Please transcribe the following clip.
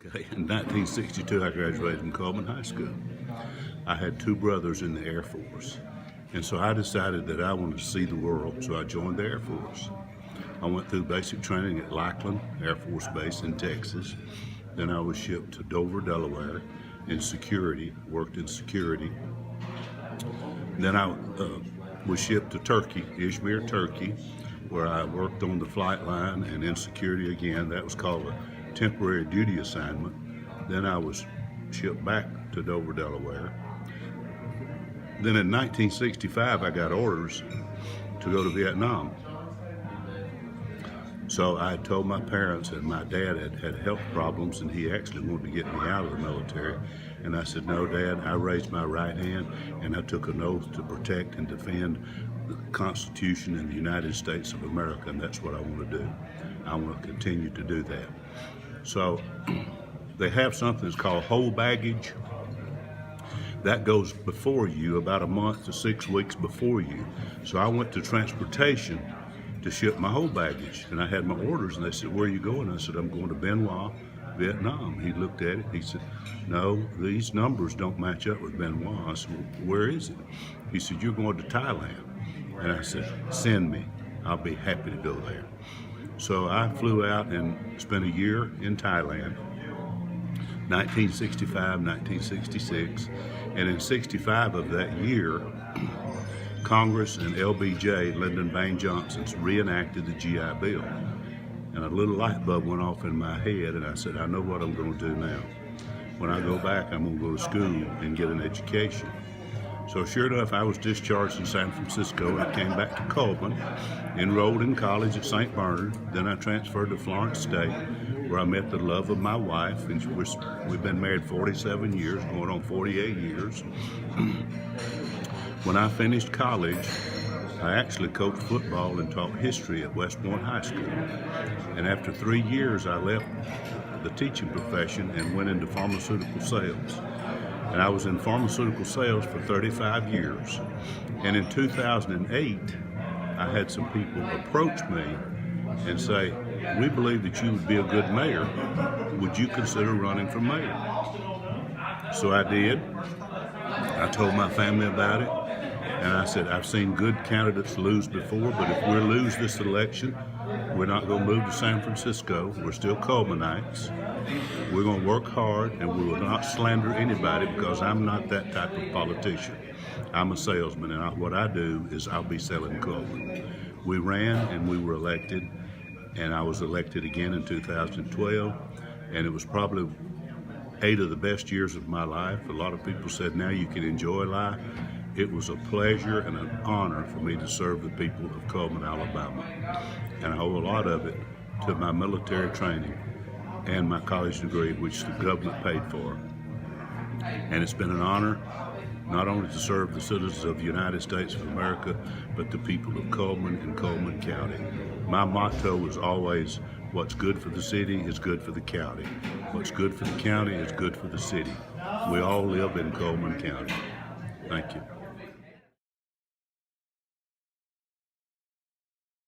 Okay, in 1962, I graduated from Cullman High School. I had two brothers in the Air Force, and so I decided that I wanted to see the world, so I joined the Air Force. I went through basic training at Lackland Air Force Base in Texas. Then I was shipped to Dover, Delaware in security, worked in security. Then I was shipped to Turkey, Izmir, Turkey, where I worked on the flight line and in security again. That was called a temporary duty assignment. Then I was shipped back to Dover, Delaware. Then in 1965, I got orders to go to Vietnam. So I told my parents that my dad had health problems and he actually wanted to get me out of the military. And I said, no, Dad, I raised my right hand and I took an oath to protect and defend the Constitution in the United States of America, and that's what I want to do. I want to continue to do that. So they have something that's called whole baggage. That goes before you, about a month to 6 weeks before you. So I went to transportation to ship my whole baggage, and I had my orders, and they said, where are you going? I said, I'm going to Benoit, Vietnam. He looked at it, he said, no, these numbers don't match up with Benoit. I said, well, where is it? He said, you're going to Thailand. And I said, send me, I'll be happy to go there. So I flew out and spent a year in Thailand, 1965, 1966, and in 65 of that year, Congress and LBJ, Lyndon Baines Johnson's, reenacted the GI Bill. And a little light bulb went off in my head, and I said, I know what I'm going to do now. When I go back, I'm going to go to school and get an education. So sure enough, I was discharged in San Francisco, and I came back to Cullman, enrolled in college at St. Bernard. Then I transferred to Florence State, where I met the love of my wife, and we've been married 47 years, going on 48 years. When I finished college, I actually coached football and taught history at West Point High School. And after 3 years, I left the teaching profession and went into pharmaceutical sales. And I was in pharmaceutical sales for 35 years. And in 2008, I had some people approach me and say, we believe that you would be a good mayor. Would you consider running for mayor? So I did. I told my family about it. And I said, I've seen good candidates lose before, but if we lose this election, we're not going to move to San Francisco. We're still Cullmanites. We're going to work hard, and we will not slander anybody because I'm not that type of politician. I'm a salesman, and what I do is I'll be selling Cullman. We ran, and we were elected, and I was elected again in 2012, and it was probably 8 of the best years of my life. A lot of people said, now you can enjoy life. It was a pleasure and an honor for me to serve the people of Cullman, Alabama. And I owe a lot of it to my military training and my college degree, which the government paid for. And it's been an honor not only to serve the citizens of the United States of America, but the people of Cullman and Cullman County. My motto is always, what's good for the city is good for the county. What's good for the county is good for the city. We all live in Cullman County. Thank you.